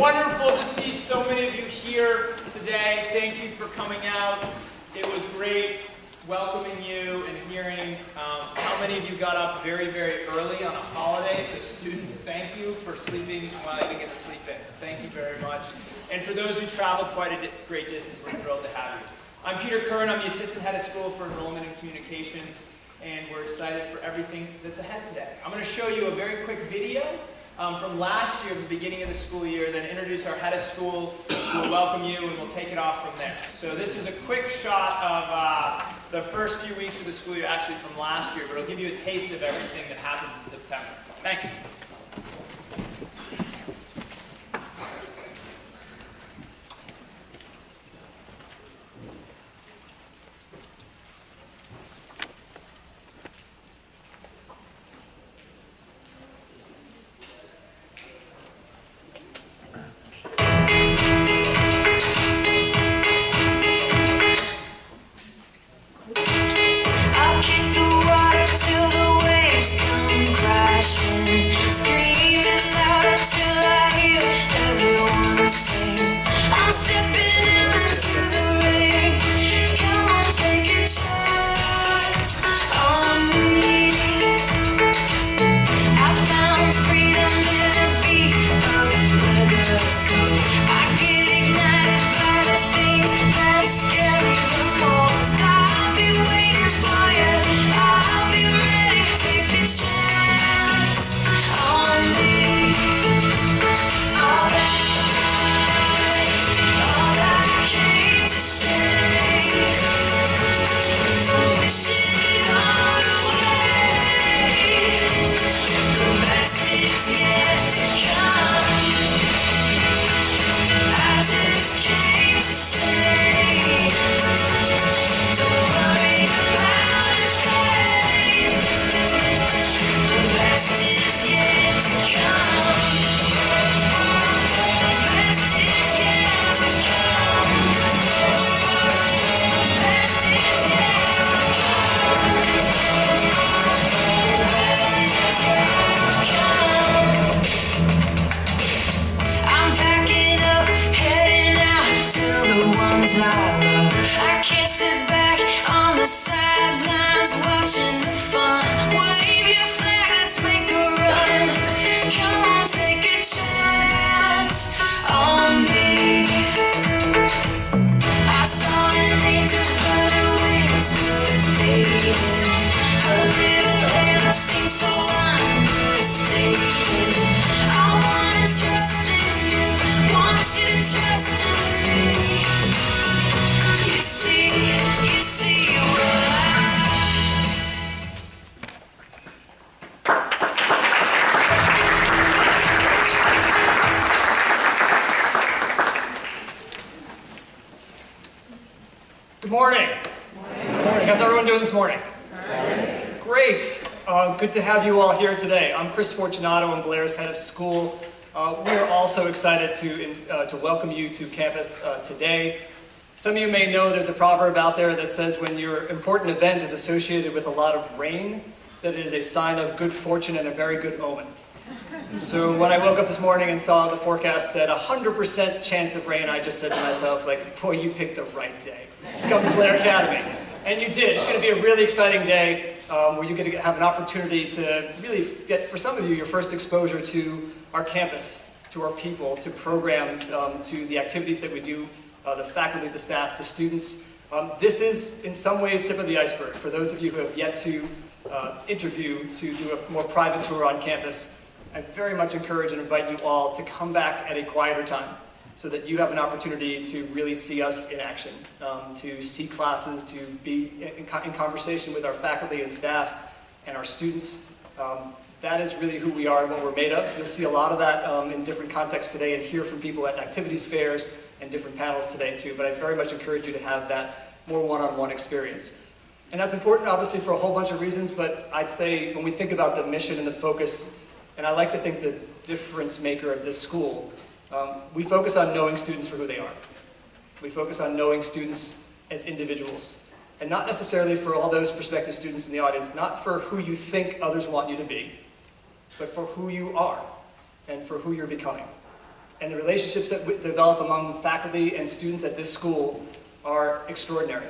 wonderful to see so many of you here today. Thank you for coming out. It was great welcoming you and hearing how many of you got up very, very early on a holiday. So students, thank you for sleeping while I didn't get to sleep in. Thank you very much. And for those who traveled quite a great distance, we're thrilled to have you. I'm Peter Kern. I'm the Assistant Head of School for Enrollment and Communications, and we're excited for everything that's ahead today. I'm going to show you a very quick video from last year, the beginning of the school year, then introduce our head of school, who will welcome you, and we'll take it off from there. So this is a quick shot of the first few weeks of the school year, actually from last year, but it'll give you a taste of everything that happens in September. Thanks. Good to have you all here today. I'm Chris Fortunato. I'm Blair's head of school. We are also excited to welcome you to campus today. Some of you may know there's a proverb out there that says when your important event is associated with a lot of rain, that it is a sign of good fortune and a very good omen. So when I woke up this morning and saw the forecast said 100% chance of rain, I just said to myself, like, boy, you picked the right day to come to Blair Academy. And you did. It's going to be a really exciting day. Where you're going to have an opportunity to really get, for some of you, your first exposure to our campus, to our people, to programs, to the activities that we do, the faculty, the staff, the students. This is, in some ways, tip of the iceberg. For those of you who have yet to interview, to do a more private tour on campus, I very much encourage and invite you all to come back at a quieter time, so that you have an opportunity to really see us in action, to see classes, to be in conversation with our faculty and staff and our students. That is really who we are and what we're made of. You'll see a lot of that in different contexts today and hear from people at activities fairs and different panels today too, but I very much encourage you to have that more one-on-one experience. And that's important obviously for a whole bunch of reasons, but I'd say when we think about the mission and the focus, and I like to think the difference maker of this school, we focus on knowing students for who they are. We focus on knowing students as individuals, and not necessarily for all those prospective students in the audience, not for who you think others want you to be, but for who you are and for who you're becoming. And the relationships that we develop among faculty and students at this school are extraordinary.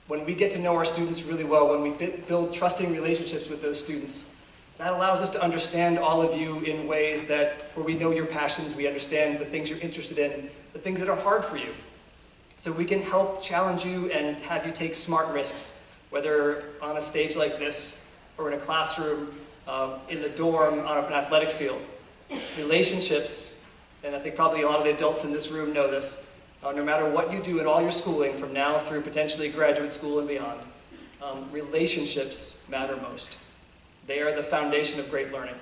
When we get to know our students really well, when we build trusting relationships with those students, that allows us to understand all of you in ways where we know your passions, we understand the things you're interested in, the things that are hard for you. So we can help challenge you and have you take smart risks, whether on a stage like this, or in a classroom, in the dorm, on an athletic field. Relationships, and I think probably a lot of the adults in this room know this, no matter what you do in all your schooling, from now through potentially graduate school and beyond, relationships matter most. They are the foundation of great learning.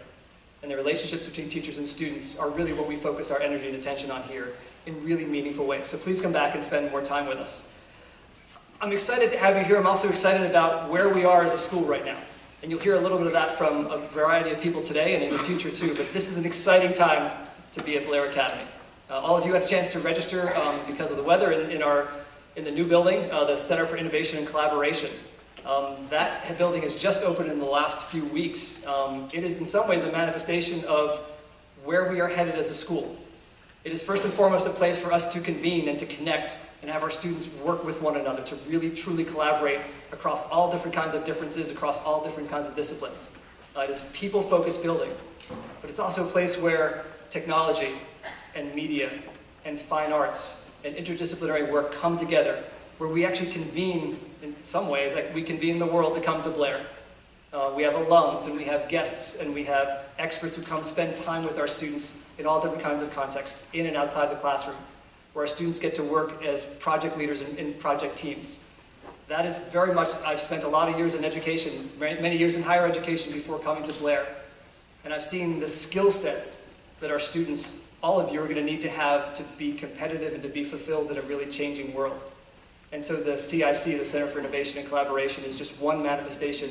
And the relationships between teachers and students are really what we focus our energy and attention on here in really meaningful ways. So please come back and spend more time with us. I'm excited to have you here. I'm also excited about where we are as a school right now. And you'll hear a little bit of that from a variety of people today and in the future too. But this is an exciting time to be at Blair Academy. All of you had a chance to register because of the weather in the new building, the Center for Innovation and Collaboration. That building has just opened in the last few weeks. It is in some ways a manifestation of where we are headed as a school. It is first and foremost a place for us to convene and to connect and have our students work with one another, to really truly collaborate across all different kinds of differences, across all different kinds of disciplines. It is a people-focused building, but it's also a place where technology and media and fine arts and interdisciplinary work come together, where we actually convene, in some ways, like we convene the world to come to Blair. We have alums, and we have guests, and we have experts who come spend time with our students in all different kinds of contexts, in and outside the classroom, where our students get to work as project leaders in project teams. That is very much, I've spent a lot of years in education, many years in higher education before coming to Blair, and I've seen the skill sets that our students, all of you, are going to need to have to be competitive and to be fulfilled in a really changing world. And so the CIC, the Center for Innovation and Collaboration, is just one manifestation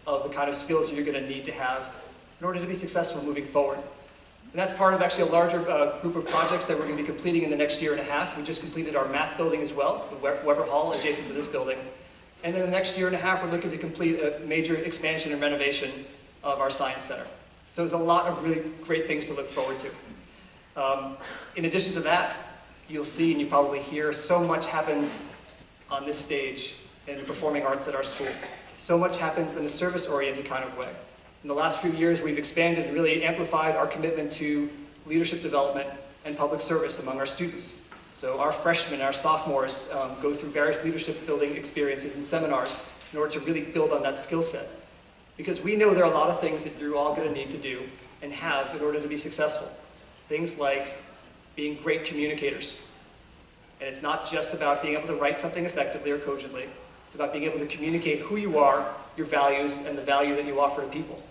of the kind of skills you're going to need to have in order to be successful moving forward. And that's part of actually a larger group of projects that we're going to be completing in the next year and a half. We just completed our math building as well, the Weber Hall adjacent to this building. And then the next year and a half, we're looking to complete a major expansion and renovation of our Science Center. So there's a lot of really great things to look forward to. In addition to that, you'll see and you probably hear so much happens on this stage in the performing arts at our school. So much happens in a service-oriented kind of way. In the last few years, we've expanded and really amplified our commitment to leadership development and public service among our students. So our freshmen, our sophomores go through various leadership building experiences and seminars in order to really build on that skill set. Because we know there are a lot of things that you're all going to need to do and have in order to be successful. Things like being great communicators. And it's not just about being able to write something effectively or cogently. It's about being able to communicate who you are, your values, and the value that you offer to people.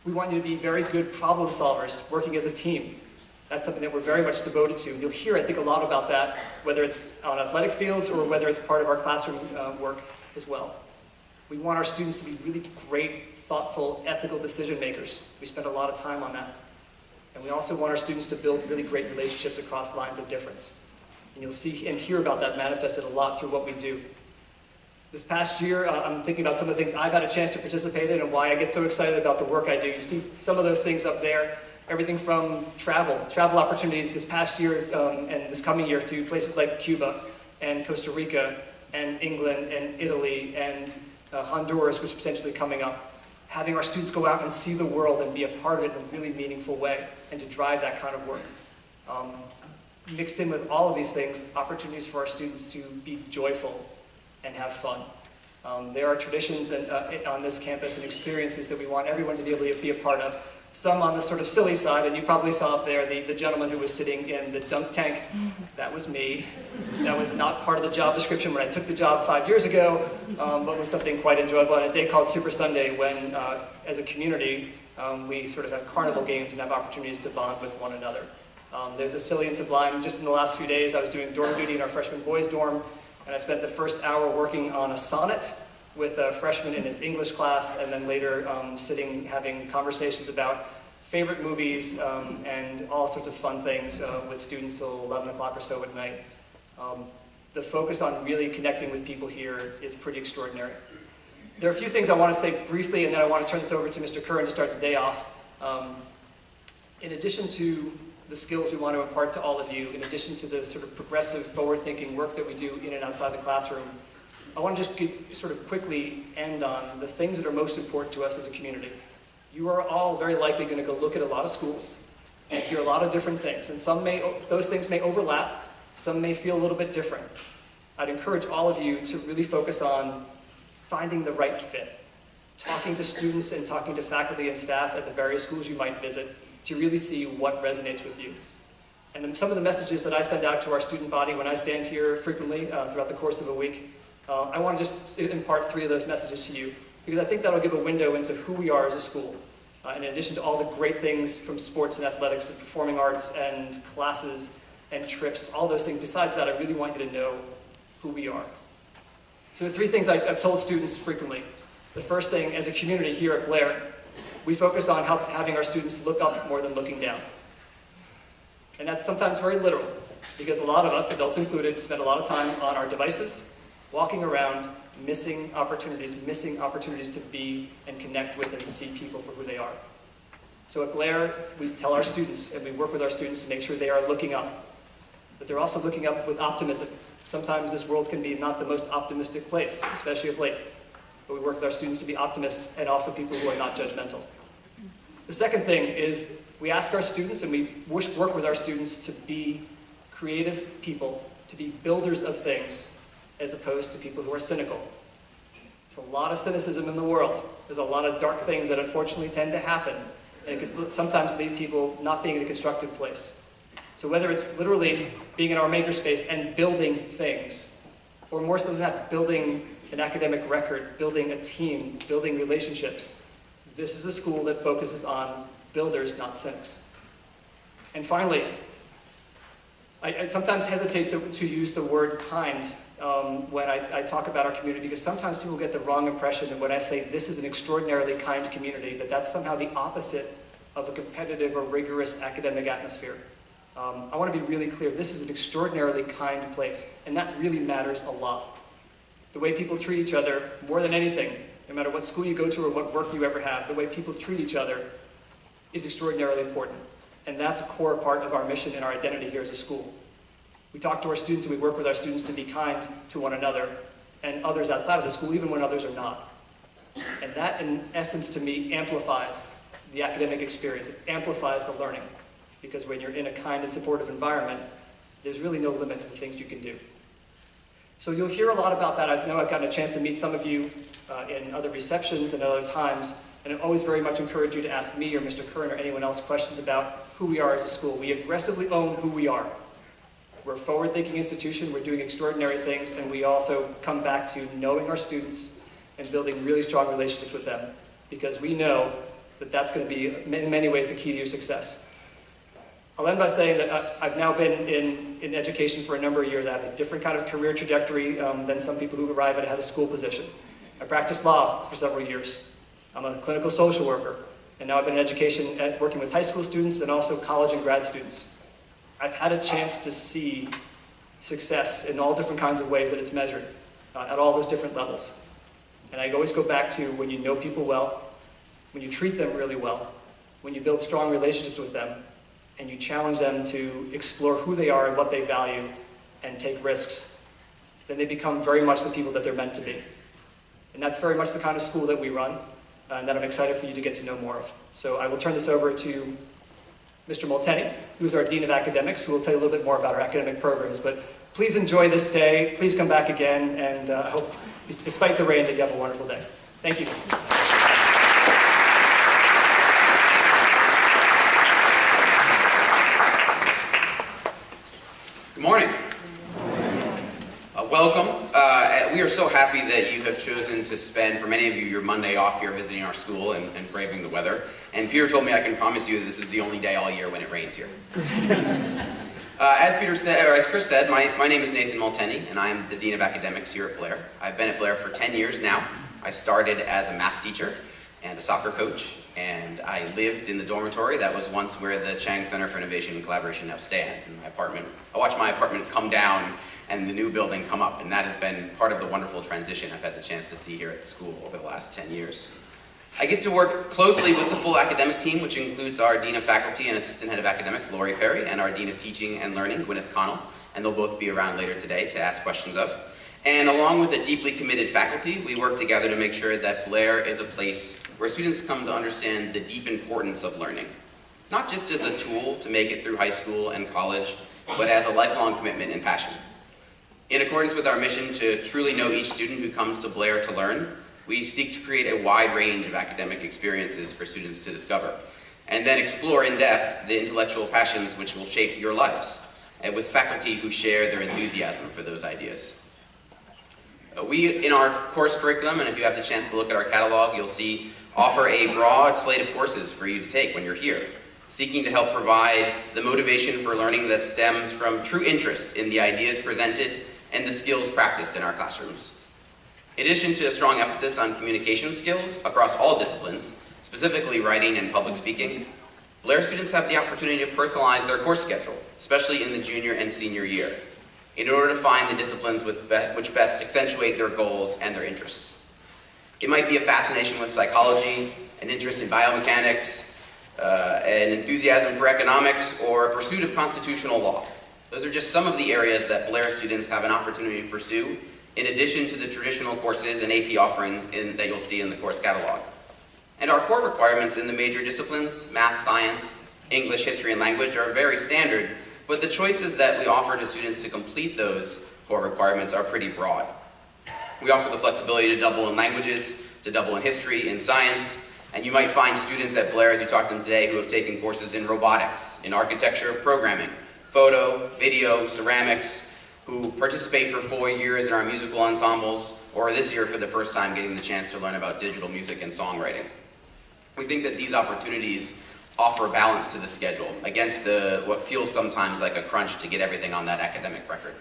We want you to be very good problem solvers, working as a team. That's something that we're very much devoted to. And you'll hear, I think, a lot about that, whether it's on athletic fields or whether it's part of our classroom work as well. We want our students to be really great, thoughtful, ethical decision makers. We spend a lot of time on that. And we also want our students to build really great relationships across lines of difference. And you'll see and hear about that manifested a lot through what we do. This past year, I'm thinking about some of the things I've had a chance to participate in and why I get so excited about the work I do. You see some of those things up there, everything from travel opportunities this past year and this coming year to places like Cuba and Costa Rica and England and Italy and Honduras, which is potentially coming up. Having our students go out and see the world and be a part of it in a really meaningful way and to drive that kind of work. Mixed in with all of these things, opportunities for our students to be joyful and have fun. There are traditions on this campus and experiences that we want everyone to be able to be a part of. Some on the sort of silly side, and you probably saw up there the gentleman who was sitting in the dunk tank. That was me. That was not part of the job description when I took the job 5 years ago, but was something quite enjoyable on a day called Super Sunday when, as a community, we sort of have carnival games and have opportunities to bond with one another. There's a silly and sublime. Just in the last few days, I was doing dorm duty in our freshman boys' dorm, and I spent the first hour working on a sonnet with a freshman in his English class, and then later sitting having conversations about favorite movies and all sorts of fun things with students till 11 o'clock or so at night. The focus on really connecting with people here is pretty extraordinary. There are a few things I want to say briefly, and then I want to turn this over to Mr. Curran to start the day off. In addition to the skills we want to impart to all of you, in addition to the sort of progressive, forward-thinking work that we do in and outside the classroom, I want to just sort of quickly end on the things that are most important to us as a community. You are all very likely going to go look at a lot of schools and hear a lot of different things, and those things may overlap, some may feel a little bit different. I'd encourage all of you to really focus on finding the right fit, talking to students and talking to faculty and staff at the various schools you might visit to really see what resonates with you. And then some of the messages that I send out to our student body when I stand here frequently throughout the course of a week, I want to just impart 3 of those messages to you, because I think that'll give a window into who we are as a school. In addition to all the great things from sports and athletics and performing arts and classes and trips, all those things, besides that, I really want you to know who we are. So the 3 things I've told students frequently. The first thing, as a community here at Blair, we focus on having our students look up more than looking down. And that's sometimes very literal, because a lot of us, adults included, spend a lot of time on our devices, walking around, missing opportunities to be and connect with and see people for who they are. So at Blair, we tell our students, and we work with our students to make sure they are looking up, but they're also looking up with optimism. Sometimes this world can be not the most optimistic place, especially of late. But we work with our students to be optimists and also people who are not judgmental. The second thing is we ask our students, and we work with our students to be creative people, to be builders of things, as opposed to people who are cynical. There's a lot of cynicism in the world. There's a lot of dark things that unfortunately tend to happen, and it can sometimes leave people not being in a constructive place. So whether it's literally being in our makerspace and building things, or more so than that, building an academic record, building a team, building relationships, this is a school that focuses on builders, not cynics. And finally, I sometimes hesitate to use the word kind when I talk about our community, because sometimes people get the wrong impression that when I say this is an extraordinarily kind community, that that's somehow the opposite of a competitive or rigorous academic atmosphere. I want to be really clear, this is an extraordinarily kind place, and that really matters a lot. The way people treat each other, more than anything, no matter what school you go to or what work you ever have, the way people treat each other is extraordinarily important. And that's a core part of our mission and our identity here as a school. We talk to our students and we work with our students to be kind to one another and others outside of the school, even when others are not. And that, in essence, to me, amplifies the academic experience. It amplifies the learning. Because when you're in a kind and supportive environment, there's really no limit to the things you can do. So you'll hear a lot about that. I know I've gotten a chance to meet some of you in other receptions and other times, and I always very much encourage you to ask me or Mr. Curran or anyone else questions about who we are as a school. We aggressively own who we are. We're a forward-thinking institution, we're doing extraordinary things, and we also come back to knowing our students and building really strong relationships with them, because we know that that's going to be, in many ways, the key to your success. I'll end by saying that I've now been in education for a number of years. I have a different kind of career trajectory than some people who arrive at a school position. I practiced law for several years. I'm a clinical social worker, and now I've been in education working with high school students and also college and grad students. I've had a chance to see success in all different kinds of ways that it's measured, at all those different levels. And I always go back to when you know people well, when you treat them really well, when you build strong relationships with them, and you challenge them to explore who they are and what they value and take risks, then they become very much the people that they're meant to be. And that's very much the kind of school that we run, and that I'm excited for you to get to know more of. So I will turn this over to Mr. Molteni, who's our Dean of Academics, who will tell you a little bit more about our academic programs. But please enjoy this day, please come back again, and I hope, despite the rain, that you have a wonderful day. Thank you. Good morning. Welcome. We are so happy that you have chosen to spend, for many of you, your Monday off here visiting our school and braving the weather. And Peter told me I can promise you that this is the only day all year when it rains here. As Peter said, or as Chris said, my name is Nathan Molteni, and I'm the Dean of Academics here at Blair. I've been at Blair for 10 years now. I started as a math teacher and a soccer coach, and I lived in the dormitory that was once where the Chang Center for Innovation and Collaboration now stands in my apartment. I watched my apartment come down and the new building come up, and that has been part of the wonderful transition I've had the chance to see here at the school over the last 10 years. I get to work closely with the full academic team, which includes our Dean of Faculty and Assistant Head of Academics, Lori Perry, and our Dean of Teaching and Learning, Gwyneth Connell, and they'll both be around later today to ask questions of. And along with a deeply committed faculty, we work together to make sure that Blair is a place where students come to understand the deep importance of learning, not just as a tool to make it through high school and college, but as a lifelong commitment and passion. In accordance with our mission to truly know each student who comes to Blair to learn, we seek to create a wide range of academic experiences for students to discover, and then explore in depth the intellectual passions which will shape your lives, and with faculty who share their enthusiasm for those ideas. We, in our course curriculum, and if you have the chance to look at our catalog, you'll see, offer a broad slate of courses for you to take when you're here, seeking to help provide the motivation for learning that stems from true interest in the ideas presented and the skills practiced in our classrooms. In addition to a strong emphasis on communication skills across all disciplines, specifically writing and public speaking, Blair students have the opportunity to personalize their course schedule, especially in the junior and senior year, in order to find the disciplines which best accentuate their goals and their interests. It might be a fascination with psychology, an interest in biomechanics, an enthusiasm for economics, or a pursuit of constitutional law. Those are just some of the areas that Blair students have an opportunity to pursue, in addition to the traditional courses and AP offerings that you'll see in the course catalog. And our core requirements in the major disciplines, math, science, English, history, and language, are very standard, but the choices that we offer to students to complete those core requirements are pretty broad. We offer the flexibility to double in languages, to double in history, in science, and you might find students at Blair, as you talk to them today, who have taken courses in robotics, in architecture, programming, photo, video, ceramics, who participate for 4 years in our musical ensembles, or this year for the first time getting the chance to learn about digital music and songwriting. We think that these opportunities offer balance to the schedule against what feels sometimes like a crunch to get everything on that academic record.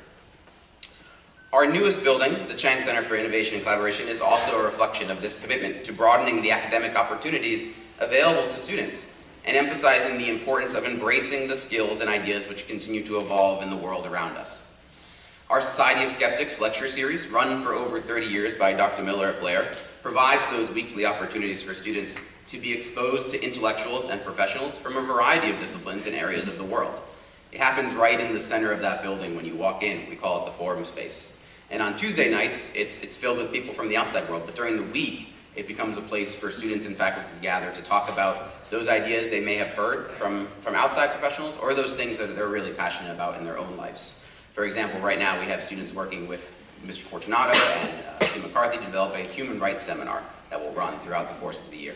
Our newest building, the Chang Center for Innovation and Collaboration, is also a reflection of this commitment to broadening the academic opportunities available to students and emphasizing the importance of embracing the skills and ideas which continue to evolve in the world around us. Our Society of Skeptics lecture series, run for over 30 years by Dr. Miller at Blair, provides those weekly opportunities for students to be exposed to intellectuals and professionals from a variety of disciplines and areas of the world. It happens right in the center of that building when you walk in. We call it the forum space. And on Tuesday nights, it's filled with people from the outside world, but during the week, it becomes a place for students and faculty to gather to talk about those ideas they may have heard from outside professionals, or those things that they're really passionate about in their own lives. For example, right now we have students working with Mr. Fortunato and Tim McCarthy to develop a human rights seminar that will run throughout the course of the year.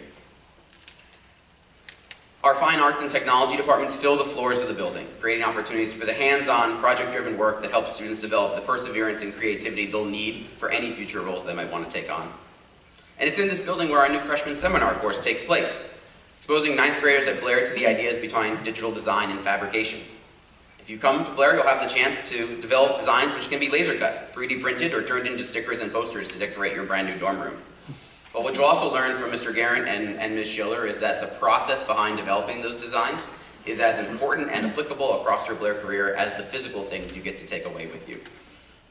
Our fine arts and technology departments fill the floors of the building, creating opportunities for the hands-on, project-driven work that helps students develop the perseverance and creativity they'll need for any future roles they might want to take on. And it's in this building where our new freshman seminar course takes place, exposing ninth graders at Blair to the ideas behind digital design and fabrication. If you come to Blair, you'll have the chance to develop designs which can be laser cut, 3D printed, or turned into stickers and posters to decorate your brand new dorm room. But what you'll also learn from Mr. Garrett and Ms. Schiller is that the process behind developing those designs is as important and applicable across your Blair career as the physical things you get to take away with you.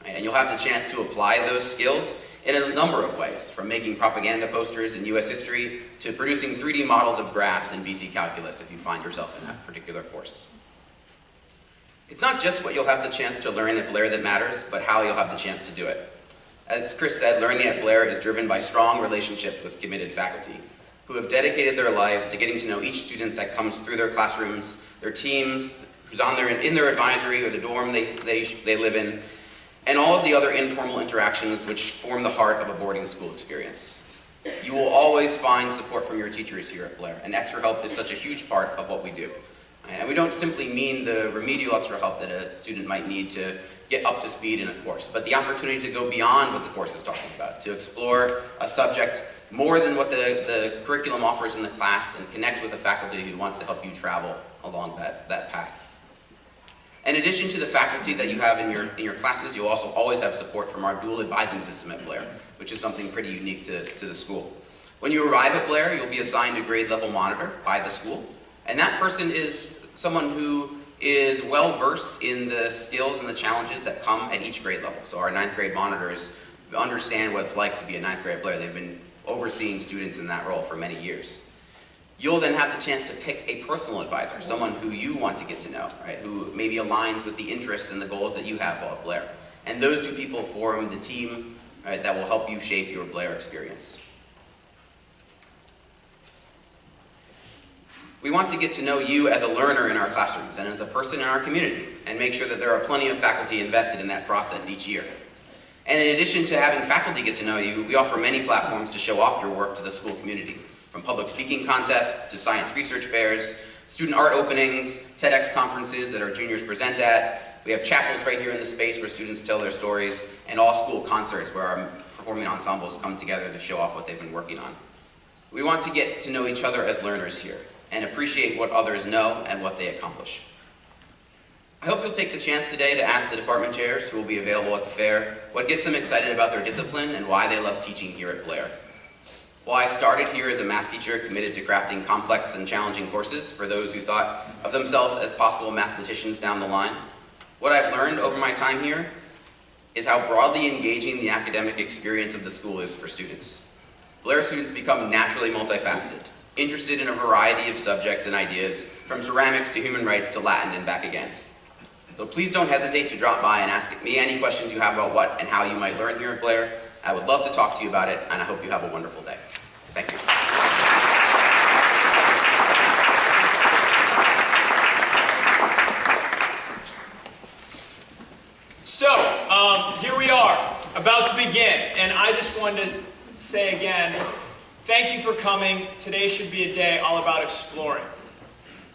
And you'll have the chance to apply those skills in a number of ways, from making propaganda posters in US history to producing 3D models of graphs in BC calculus if you find yourself in that particular course. It's not just what you'll have the chance to learn at Blair that matters, but how you'll have the chance to do it. As Chris said, learning at Blair is driven by strong relationships with committed faculty, who have dedicated their lives to getting to know each student that comes through their classrooms, their teams, who's in their advisory or the dorm they live in, and all of the other informal interactions which form the heart of a boarding school experience. You will always find support from your teachers here at Blair, and extra help is such a huge part of what we do. And we don't simply mean the remedial extra help that a student might need to get up to speed in a course, but the opportunity to go beyond what the course is talking about, to explore a subject more than what the curriculum offers in the class, and connect with a faculty who wants to help you travel along that path. In addition to the faculty that you have in your classes, you'll also always have support from our dual advising system at Blair, which is something pretty unique to the school. When you arrive at Blair, you'll be assigned a grade level monitor by the school, and that person is someone who is well versed in the skills and the challenges that come at each grade level. So our ninth grade monitors understand what it's like to be a ninth grade Blair. They've been overseeing students in that role for many years. You'll then have the chance to pick a personal advisor, someone who you want to get to know, right? Who maybe aligns with the interests and the goals that you have while at Blair. And those two people form the team, right, that will help you shape your Blair experience. We want to get to know you as a learner in our classrooms and as a person in our community, and make sure that there are plenty of faculty invested in that process each year. And in addition to having faculty get to know you, we offer many platforms to show off your work to the school community, from public speaking contests to science research fairs, student art openings, TEDx conferences that our juniors present at. We have chapels right here in the space where students tell their stories, and all school concerts where our performing ensembles come together to show off what they've been working on. We want to get to know each other as learners here, and appreciate what others know and what they accomplish. I hope you'll take the chance today to ask the department chairs who will be available at the fair what gets them excited about their discipline and why they love teaching here at Blair. While I started here as a math teacher committed to crafting complex and challenging courses for those who thought of themselves as possible mathematicians down the line, what I've learned over my time here is how broadly engaging the academic experience of the school is for students. Blair students become naturally multifaceted, interested in a variety of subjects and ideas, from ceramics to human rights to Latin and back again. So please don't hesitate to drop by and ask me any questions you have about what and how you might learn here at Blair. I would love to talk to you about it, and I hope you have a wonderful day. Thank you. So, here we are, about to begin, and I just wanted to say again, thank you for coming. Today should be a day all about exploring.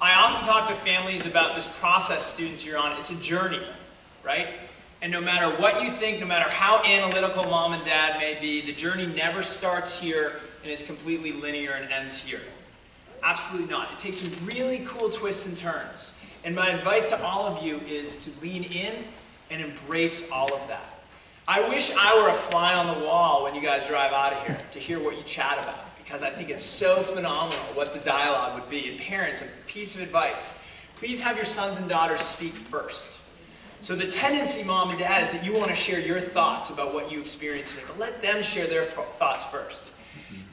I often talk to families about this process students you're on. It's a journey, right? And no matter what you think, no matter how analytical mom and dad may be, the journey never starts here and is completely linear and ends here. Absolutely not. It takes some really cool twists and turns. And my advice to all of you is to lean in and embrace all of that. I wish I were a fly on the wall when you guys drive out of here to hear what you chat about, because I think it's so phenomenal what the dialogue would be. And parents, a piece of advice, please have your sons and daughters speak first. So the tendency, mom and dad, is that you want to share your thoughts about what you experienced today, but let them share their thoughts first.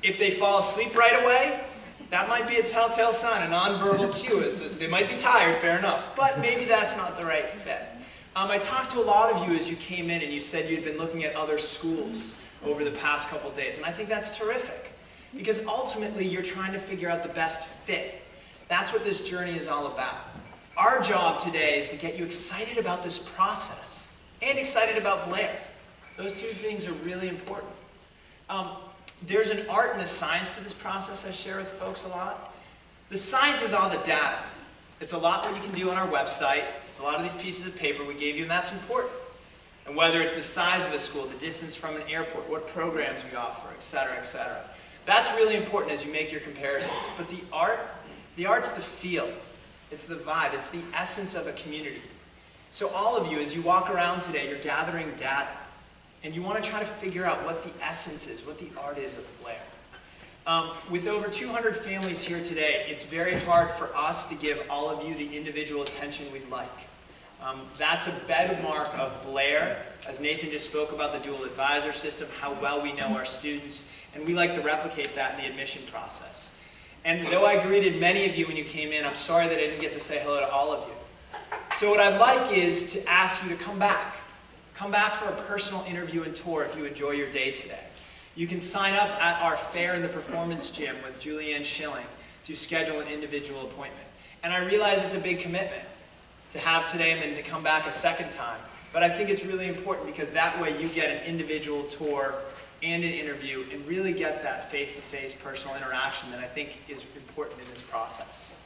If they fall asleep right away, that might be a telltale sign, a nonverbal cue, as to, they might be tired, fair enough, but maybe that's not the right fit. I talked to a lot of you as you came in and you said you'd been looking at other schools over the past couple days, and I think that's terrific, because ultimately you're trying to figure out the best fit. That's what this journey is all about. Our job today is to get you excited about this process and excited about Blair. Those two things are really important. There's an art and a science to this process I share with folks a lot. The science is all the data. It's a lot that you can do on our website. It's a lot of these pieces of paper we gave you, and that's important. And whether it's the size of a school, the distance from an airport, what programs we offer, et cetera, et cetera. That's really important as you make your comparisons. But the art's the feel. It's the vibe. It's the essence of a community. So all of you, as you walk around today, you're gathering data. And you want to try to figure out what the essence is, what the art is of Blair. With over 200 families here today, it's very hard for us to give all of you the individual attention we'd like. That's a bedmark of Blair, as Nathan just spoke about the dual advisor system, how well we know our students, and we like to replicate that in the admission process. And though I greeted many of you when you came in, I'm sorry that I didn't get to say hello to all of you. So what I'd like is to ask you to come back. Come back for a personal interview and tour if you enjoy your day today. You can sign up at our fair in the performance gym with Julianne Schilling to schedule an individual appointment. And I realize it's a big commitment to have today and then to come back a second time. But I think it's really important because that way you get an individual tour and an interview and really get that face-to-face personal interaction that I think is important in this process.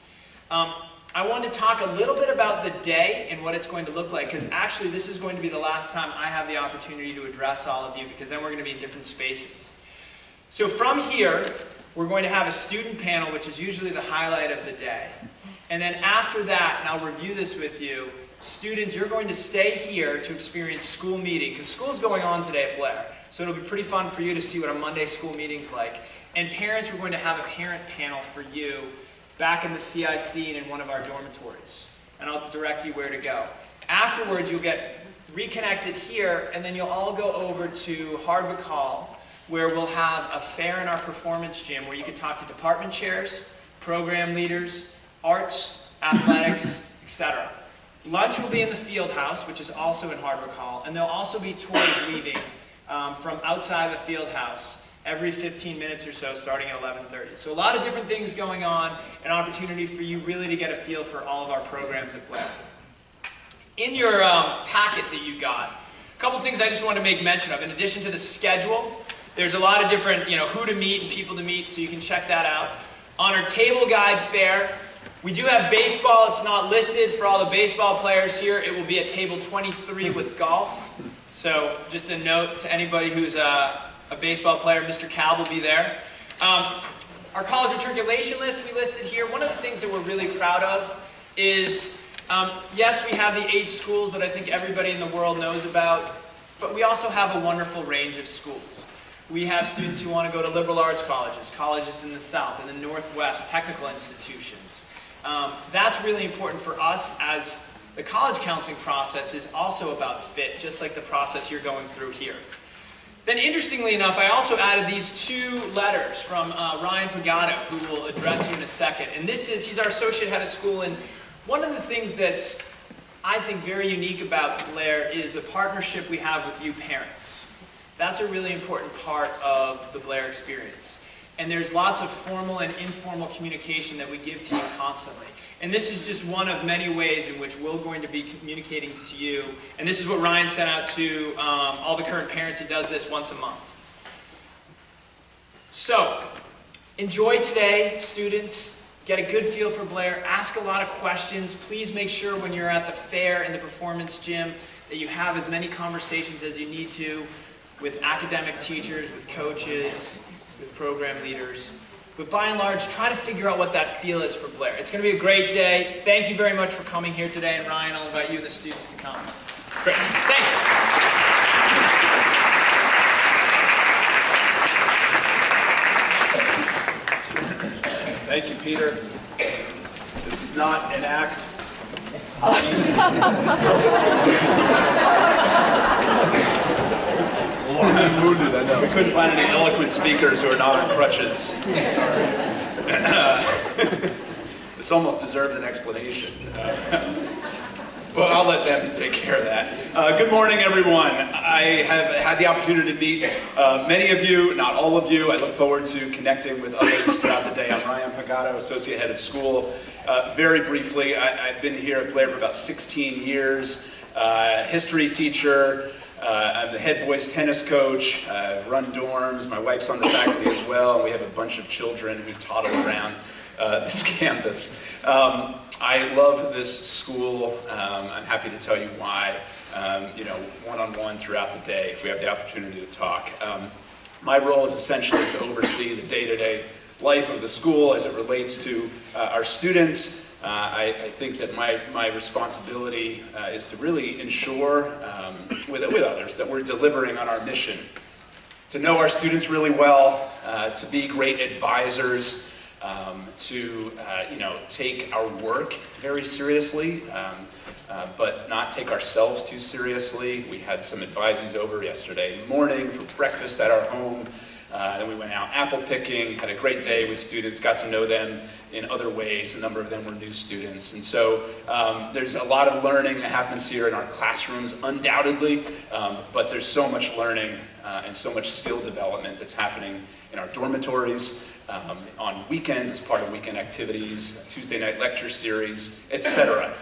I wanted to talk a little bit about the day and what it's going to look like, because actually this is going to be the last time I have the opportunity to address all of you, because then we're going to be in different spaces. So from here, we're going to have a student panel, which is usually the highlight of the day. And then after that, and I'll review this with you, students, you're going to stay here to experience school meeting, because school's going on today at Blair. So it'll be pretty fun for you to see what a Monday school meeting's like. And parents, we're going to have a parent panel for you back in the CIC and in one of our dormitories. And I'll direct you where to go. Afterwards, you'll get reconnected here, and then you'll all go over to Hardwick Hall, where we'll have a fair in our performance gym where you can talk to department chairs, program leaders, arts, athletics, etc. Lunch will be in the field house, which is also in Hardwick Hall, and there'll also be toys leaving from outside the field house every 15 minutes or so, starting at 11:30. So a lot of different things going on, an opportunity for you really to get a feel for all of our programs at Blair. In your packet that you got, a couple things I just want to make mention of. In addition to the schedule, there's a lot of different, who to meet and people to meet, so you can check that out. On our table guide fair, we do have baseball. It's not listed for all the baseball players here. It will be at table 23 with golf. So just a note to anybody who's a baseball player, Mr. Cal will be there. Our college matriculation list we listed here. One of the things that we're really proud of is, yes, we have the 8 schools that I think everybody in the world knows about, but we also have a wonderful range of schools. We have students who want to go to liberal arts colleges, colleges in the South, in the Northwest, technical institutions. That's really important for us, as the college counseling process is also about fit, just like the process you're going through here. Then interestingly enough, I also added these 2 letters from Ryan Pagano, who will address you in a second. And he's our associate head of school, and one of the things that's, I think, very unique about Blair is the partnership we have with you parents. That's a really important part of the Blair experience. And there's lots of formal and informal communication that we give to you constantly. And this is just one of many ways in which we're going to be communicating to you. And this is what Ryan sent out to all the current parents. He does this once a month. So, enjoy today, students. Get a good feel for Blair. Ask a lot of questions. Please make sure when you're at the fair in the performance gym that you have as many conversations as you need to with academic teachers, with coaches, with program leaders. But by and large, try to figure out what that feel is for Blair. It's going to be a great day. Thank you very much for coming here today. And Ryan, I'll invite you and the students to come. Great. Thanks. Thank you, Peter. This is not an act. I'm wounded, I know. We couldn't find any eloquent speakers who are not on crutches. I'm sorry. This almost deserves an explanation. But I'll let them take care of that. Good morning, everyone. I have had the opportunity to meet many of you, not all of you. I look forward to connecting with others throughout the day. I'm Ryan Pagano, Associate Head of School. Very briefly, I've been here at Blair for about 16 years. History teacher. I'm the head boys tennis coach. I run dorms. My wife's on the faculty as well. And we have a bunch of children who toddle around this campus. I love this school. I'm happy to tell you why, one-on-one throughout the day if we have the opportunity to talk. My role is essentially to oversee the day-to-day life of the school as it relates to our students. I think that my responsibility is to really ensure with others that we're delivering on our mission, to know our students really well, to be great advisors, to take our work very seriously, but not take ourselves too seriously. We had some advisees over yesterday morning for breakfast at our home. Then we went out apple picking, had a great day with students, got to know them in other ways. A number of them were new students. And so there's a lot of learning that happens here in our classrooms, undoubtedly, but there's so much learning and so much skill development that's happening in our dormitories, on weekends as part of weekend activities, Tuesday night lecture series, etc.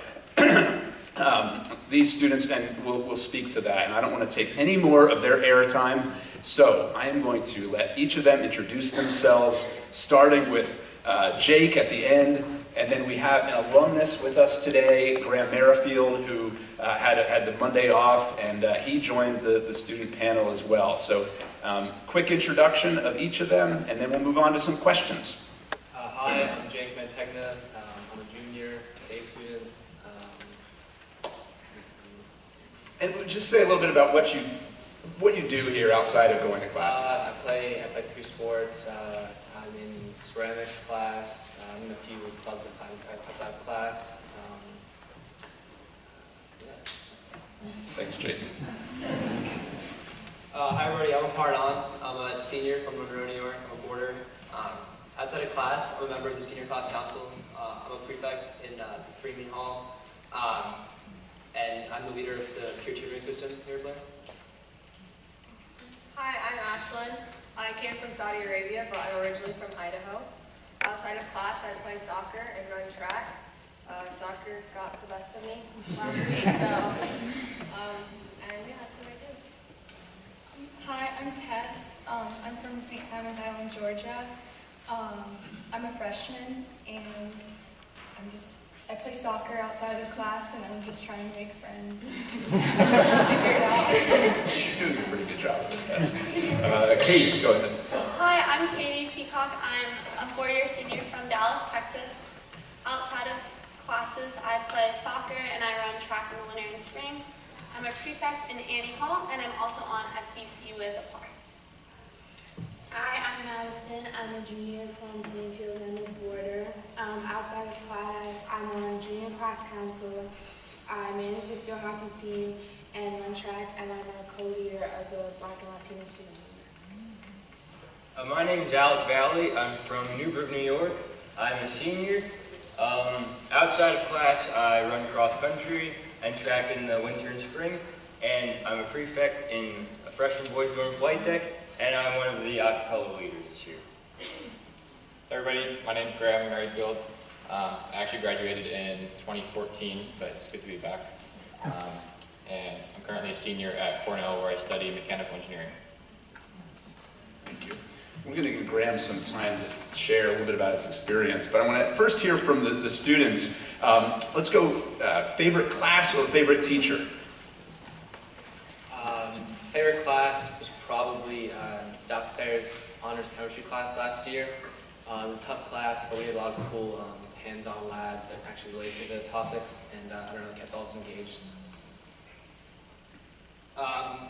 These students, and we'll speak to that, and I don't want to take any more of their airtime, so I am going to let each of them introduce themselves, starting with Jake at the end, and then we have an alumnus with us today, Graham Merrifield, who had the Monday off, and he joined the student panel as well. So quick introduction of each of them, and then we'll move on to some questions. Hi, I'm Jake Mantegna. I'm a junior, A student. And just say a little bit about what you do here outside of going to classes. I play 3 sports. I'm in ceramics class. I'm in a few clubs outside of class. Thanks, Jake. Hi everybody, I'm Pardon. I'm a senior from Monroe, New York. I'm a boarder. Outside of class, I'm a member of the senior class council. I'm a prefect in the Freeman Hall. And I'm the leader of the peer tutoring system here at Blair. Hi, I'm Ashlyn. I came from Saudi Arabia, but I'm originally from Idaho. Outside of class, I play soccer and run track. Soccer got the best of me last week, so, and yeah, that's what I do. Hi, I'm Tess. I'm from St. Simons Island, Georgia. I'm a freshman, and I play soccer outside of class, and I'm just trying to make friends and figure it out. You're doing a pretty good job with this. Kate, go ahead. Hi, I'm Katie Peacock. I'm a four-year senior from Dallas, Texas. Outside of classes, I play soccer and I run track in the winter and spring. I'm a prefect in Annie Hall, and I'm also on SCC with APAR. Hi, I'm Madison. I'm a junior from Plainfield and a boarder. Outside of class, I'm on junior class council. I manage the field hockey team and run track, and I'm a co-leader of the Black and Latino student union. My name is Alec Valley. I'm from Newburgh, New York. I'm a senior. Outside of class, I run cross country and track in the winter and spring, and I'm a prefect in a freshman boys dorm flight deck, and I'm one of the acapella leaders this year. Hey everybody, my name's Graham Merrifield. I actually graduated in 2014, but it's good to be back. And I'm currently a senior at Cornell, where I study mechanical engineering. Thank you. We're going to give Graham some time to share a little bit about his experience, but I want to first hear from the students. Let's go favorite class or favorite teacher? Favorite class was probably Doc Sayers' honors chemistry class last year. It was a tough class, but we had a lot of cool hands-on labs that actually related to the topics, and I don't know, kept all of us engaged.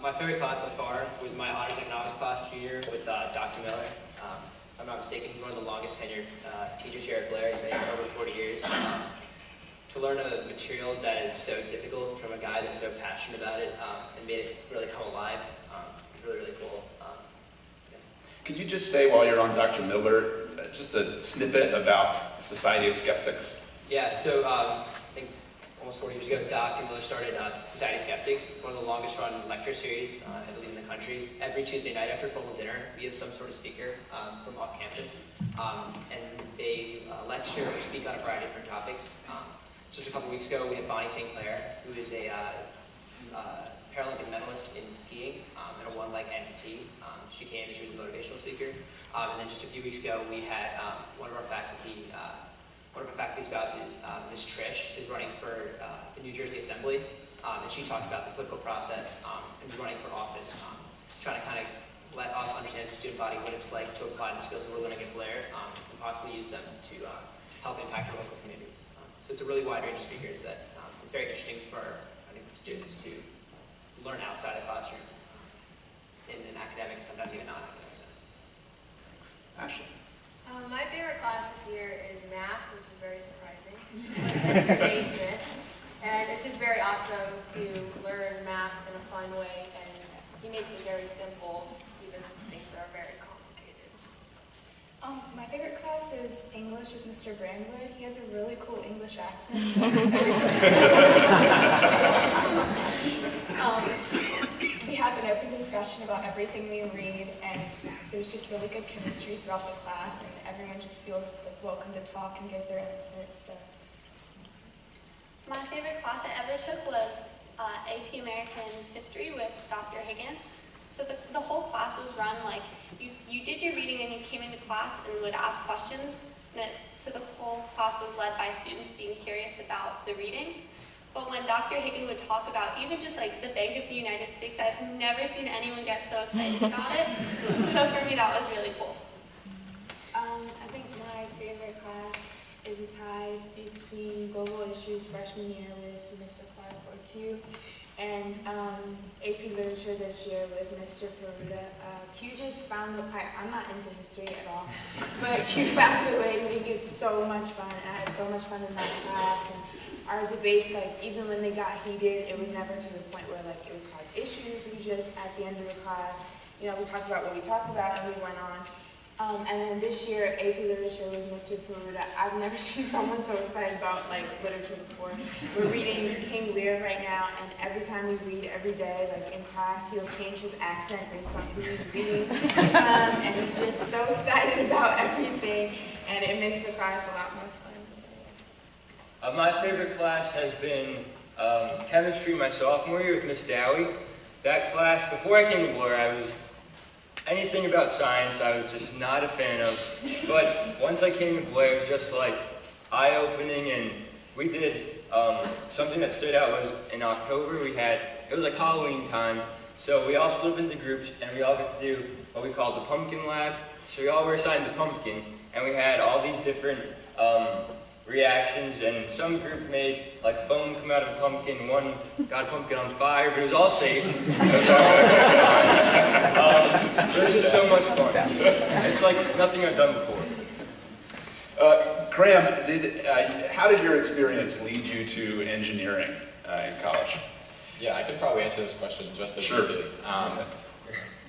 My favorite class by far was my honors economics class year with Dr. Miller. If I'm not mistaken, he's one of the longest tenured teachers here at Blair. He's been here for over 40 years. To learn a material that is so difficult from a guy that's so passionate about it and made it really come alive, really, really cool. Yeah. Can you just say, while you're on Dr. Miller, just a snippet about the Society of Skeptics? Yeah, so I think almost 40 years ago, Doc Miller started Society of Skeptics. It's one of the longest run lecture series, I believe, in the country. Every Tuesday night after formal dinner, we have some sort of speaker from off campus. And they lecture or speak on a variety of different topics. Just a couple weeks ago, we had Bonnie St. Clair, who is a Paralympic medalist in skiing and a one-leg amputee. She came and she was a motivational speaker. And then just a few weeks ago, we had one of our faculty spouses, Ms. Trish, is running for the New Jersey Assembly, and she talked about the political process and running for office, trying to kind of let us understand as a student body what it's like to apply the skills that we're learning at Blair and possibly use them to help impact our local communities. So it's a really wide range of speakers that is very interesting for, I think, students to learn outside the classroom in an academic and sometimes even non-academic sense. Thanks. Ashley? My favorite class this year is math, which is very surprising. Mr. Naismith. And it's just very awesome to learn math in a fun way, and he makes it very simple, even things that are very complicated. My favorite class is English with Mr. Brandwood. He has a really cool English accent. We have an open discussion about everything we read, and there's just really good chemistry throughout the class, and everyone just feels welcome to talk and give their input. So. My favorite class I ever took was AP American History with Dr. Higgin. So the whole class was run like, you did your reading and you came into class and would ask questions. So the whole class was led by students being curious about the reading. But when Dr. Higgin would talk about even just like the Bank of the United States, I've never seen anyone get so excited about it. So for me, that was really cool. I think my favorite class is a tie between Global Issues freshman year with Mr. Clark or Q, and AP Literature this year with Mr. Peruta. Q just found, I'm not into history at all, but Q found a way to make it so much fun. I had so much fun in that class, and our debates, like even when they got heated, it was never to the point where like it would cause issues. We just, at the end of the class, you know, we talked about what we talked about and we went on. And then this year, AP Literature with Mr. Peruta. I've never seen someone so excited about like literature before. We're reading King Lear right now, and every time we read every day, like in class, he'll change his accent based on who he's reading. And he's just so excited about everything, and it makes the class a lot more fun. My favorite class has been chemistry my sophomore year with Miss Dowie. That class, before I came to Blair, I was anything about science I was just not a fan of. But once I came to Blair, it was just like eye-opening, and we did something that stood out was in October it was like Halloween time, so we all split up into groups and we all got to do what we called the pumpkin lab. So we all were assigned the pumpkin, and we had all these different reactions, and some group made like foam come out of a pumpkin, one got a pumpkin on fire, but it was all safe. It was just so much fun. It's like nothing I've done before. Graham, how did your experience lead you to engineering in college? Yeah, I could probably answer this question just as easily.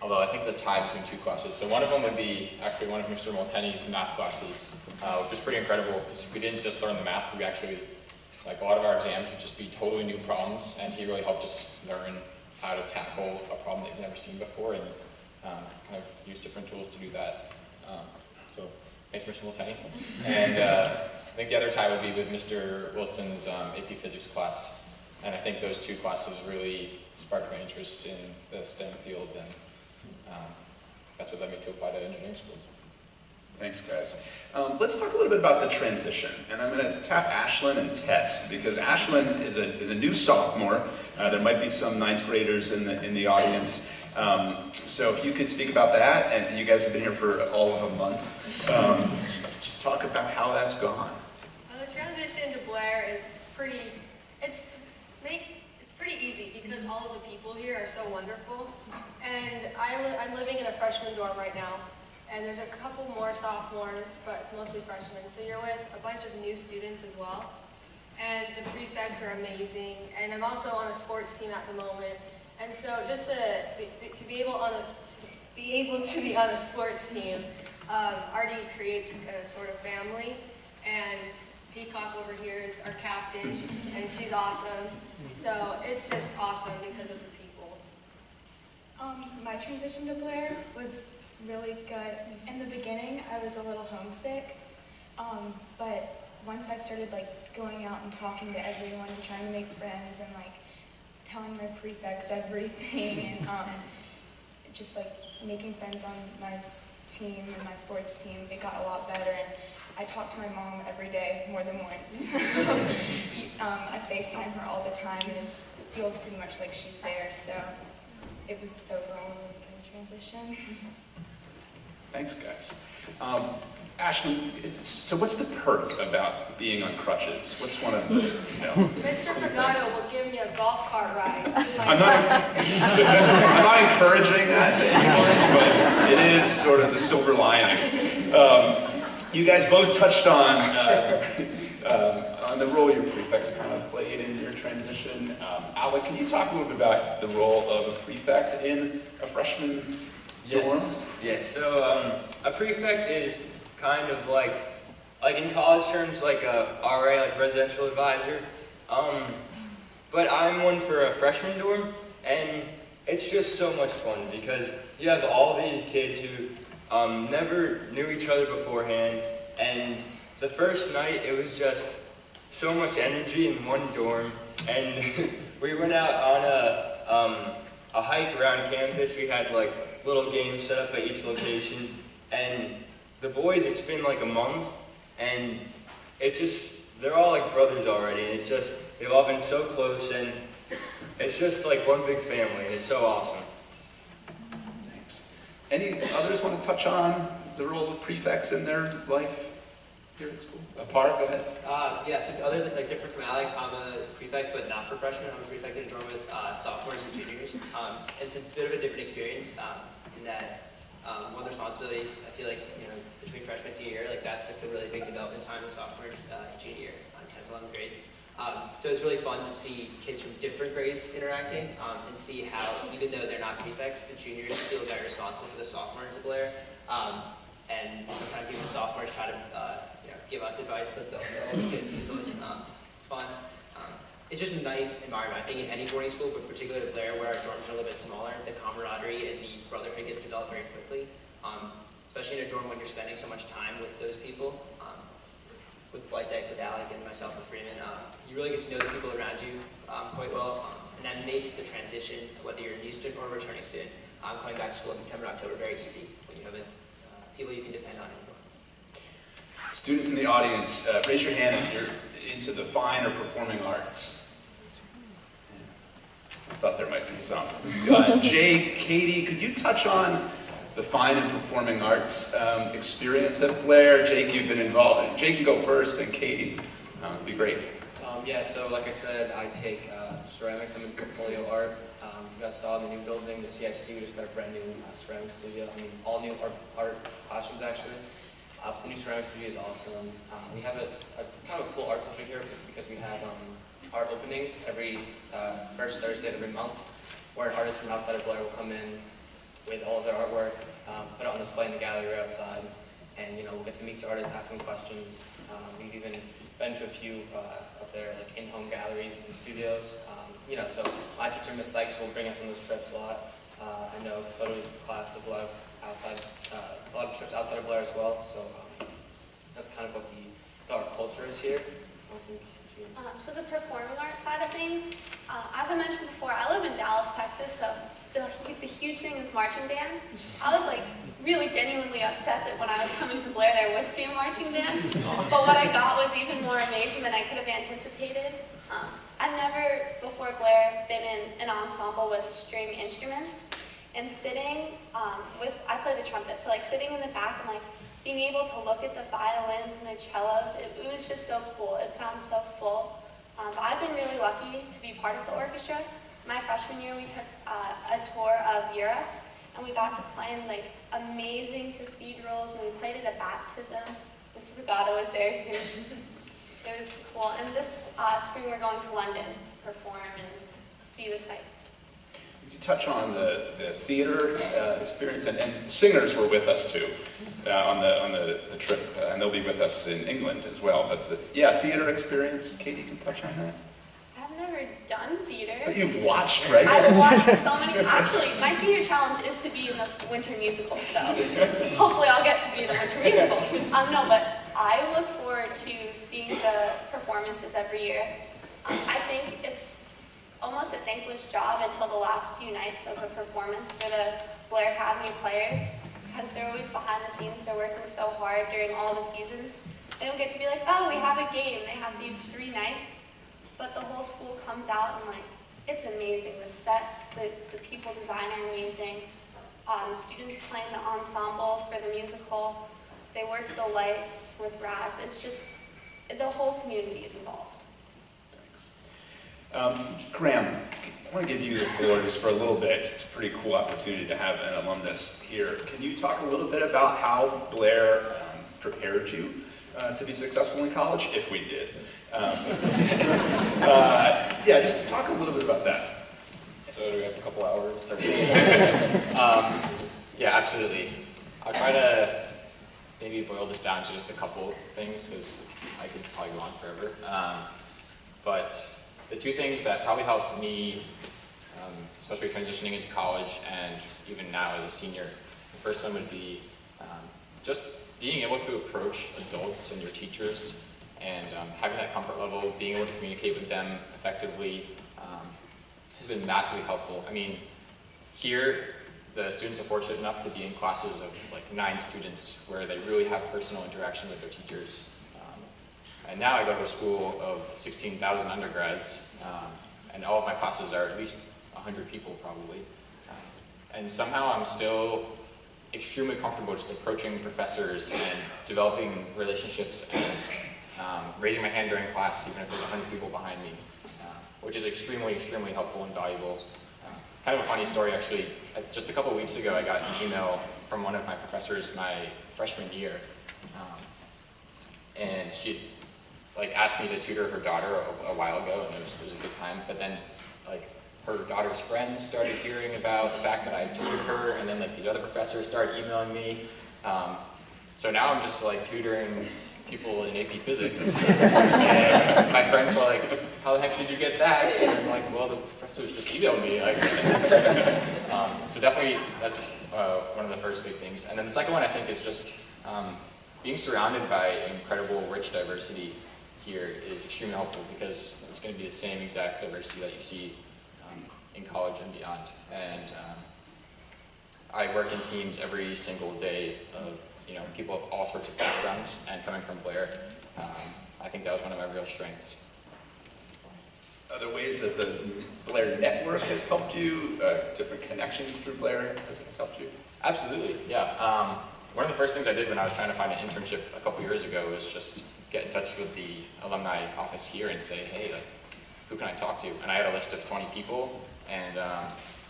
Although I think the tie between two classes. So one of them would be actually one of Mr. Molteni's math classes, which was pretty incredible because we didn't just learn the math, we actually, like a lot of our exams would just be totally new problems, and he really helped us learn how to tackle a problem that you've never seen before and kind of use different tools to do that. So thanks, Mr. Molteni. And I think the other tie would be with Mr. Wilson's AP Physics class. And I think those two classes really sparked my interest in the STEM field, and that's what led me to apply to engineering schools. Thanks, guys. Let's talk a little bit about the transition. And I'm going to tap Ashlyn and Tess, because Ashlyn is a new sophomore. There might be some ninth graders in the audience. So if you could speak about that, and you guys have been here for all of a month, just talk about how that's gone. Well, the transition to Blair is pretty easy because all of the people here are so wonderful. And I'm living in a freshman dorm right now, and there's a couple more sophomores, but it's mostly freshmen. So you're with a bunch of new students as well. And the prefects are amazing. And I'm also on a sports team at the moment. And so just to be able to be on a sports team already creates a sort of family. And Peacock over here is our captain, and she's awesome. So it's just awesome because of the people. My transition to Blair was really good. In the beginning, I was a little homesick, but once I started like going out and talking to everyone and trying to make friends and like telling my prefects everything and just like making friends on my team and my sports team, it got a lot better. And I talk to my mom every day, more than once. I FaceTime her all the time, and it feels pretty much like she's there, so it was overall a really good transition. Thanks, guys. Ashlyn, so what's the perk about being on crutches? What's one of the, Mr. Pagano will give me a golf cart ride to my I'm not encouraging that anymore, but it is sort of the silver lining. You guys both touched on the role your prefects kind of played in your transition. Alec, can you talk a little bit about the role of a prefect in a freshman dorm? Yeah, so a prefect is kind of like in college terms, like a RA, like residential advisor. But I'm one for a freshman dorm, and it's just so much fun because you have all these kids who never knew each other beforehand, and the first night it was just so much energy in one dorm, and we went out on a hike around campus. We had like little games set up at each location, and the boys, it's been like a month, and they're all like brothers already, and they've all been so close, and it's just like one big family, and it's so awesome. Thanks. Any others want to touch on the role of prefects in their life here at school? Park, go ahead. Yeah, so other than different from Alec, I'm a prefect, but not for freshmen. I'm a prefect in a dorm with sophomores and juniors. It's a bit of a different experience in that one of the responsibilities, I feel like, between freshman and senior year, that's like the really big development time of sophomore and junior year on 10th, 11th grades. So it's really fun to see kids from different grades interacting and see how, even though they're not prefects, the juniors feel very responsible for the sophomores at Blair. And sometimes even the sophomores try to give us advice that the older kids use. So it's fun. It's just a nice environment. I think in any boarding school, but particularly at Blair, where our dorms are a little bit smaller, the camaraderie and the brotherhood gets developed very quickly. Especially in a dorm when you're spending so much time with those people. With Flight Deck, with Alec, and myself, with Freeman, you really get to know the people around you quite well, and that makes the transition, whether you're a new student or a returning student, coming back to school in September, October, very easy when you have people you can depend on in the dorm. Students in the audience, raise your hand if you're into the fine or performing arts. I thought there might be some. Jay, Katie, could you touch on the fine and performing arts experience at Blair? Jake, you've been involved. Jake can go first, then Katie. It'd be great. Yeah, so like I said, I take ceramics. I'm in portfolio art. You guys saw in the new building, the CIC, we just got a brand new ceramics studio. I mean, all new art classrooms actually. The new ceramics studio is awesome. We have a kind of a cool art culture here because we have art openings every first Thursday of every month, where an artist from outside of Blair will come in with all of their artwork, put it on display in the gallery right outside, and we'll get to meet the artists, ask them questions. We've even been to a few of their in-home galleries and studios. So my teacher, Miss Sykes, will bring us on those trips a lot. I know the photo class does a lot of trips outside of Blair as well. So that's kind of what the art culture is here. So the performing arts side of things, as I mentioned before, I live in Dallas, Texas, so the huge thing is marching band. I was really genuinely upset that when I was coming to Blair there would be a marching band, but what I got was even more amazing than I could have anticipated. I've never before Blair been in an ensemble with string instruments, and sitting I play the trumpet, so sitting in the back and being able to look at the violins and the cellos, it was just so cool. It sounds so full. But I've been really lucky to be part of the orchestra. My freshman year, we took a tour of Europe, and we got to play in amazing cathedrals, and we played at a baptism. Mr. Brigado was there. It was cool. And this spring, we're going to London to perform and see the sights. Could you touch on the theater experience? And singers were with us too on the trip, and they'll be with us in England as well. But the theater experience, Katie can touch on that. I've never done theater. But you've watched, right? I've watched so many. Actually, my senior challenge is to be in the winter musical, so hopefully I'll get to be in the winter musical. No, but I look forward to seeing the performances every year. I think it's almost a thankless job until the last few nights of a performance for the Blair Academy players, because they're always behind the scenes. They're working so hard during all the seasons. They don't get to be like, oh, we have a game. They have these 3 nights, but the whole school comes out and it's amazing. The sets, the people design are amazing. Students playing the ensemble for the musical. They work the lights with Raz. It's just, the whole community is involved. Thanks. Graham, I want to give you the floor just for a little bit. It's a pretty cool opportunity to have an alumnus here. Can you talk a little bit about how Blair prepared you to be successful in college, if we did? Just talk a little bit about that. So do we have a couple hours? Yeah, absolutely. I'll try to maybe boil this down to just a couple things, because I could probably go on forever. But the 2 things that probably helped me, especially transitioning into college and even now as a senior, the first one would be just being able to approach adults and your teachers and having that comfort level, being able to communicate with them effectively has been massively helpful. I mean, here, the students are fortunate enough to be in classes of 9 students where they really have personal interaction with their teachers. And now I go to a school of 16,000 undergrads, and all of my classes are at least 100 people probably. And somehow I'm still extremely comfortable just approaching professors and developing relationships and raising my hand during class even if there's 100 people behind me, which is extremely, extremely helpful and valuable. Kind of a funny story actually, just a couple weeks ago I got an email from one of my professors my freshman year, and she like asked me to tutor her daughter a while ago, and it was a good time. But then like her daughter's friends started hearing about the fact that I tutored her, and then like these other professors started emailing me. So now I'm just like tutoring people in AP Physics. And my friends were like, how the heck did you get that? And I'm like, well, the professors just emailed me. Like, so definitely that's one of the first big things. And then the second one I think is just being surrounded by incredible rich diversity here is extremely helpful, because it's going to be the same exact diversity that you see in college and beyond. And I work in teams every single day of people of all sorts of backgrounds, and coming from Blair, I think that was one of my real strengths. Are there ways that the Blair network has helped you, different connections through Blair has helped you? Absolutely, yeah. One of the first things I did when I was trying to find an internship a couple years ago was just get in touch with the alumni office here and say, hey, like, who can I talk to? And I had a list of 20 people, and I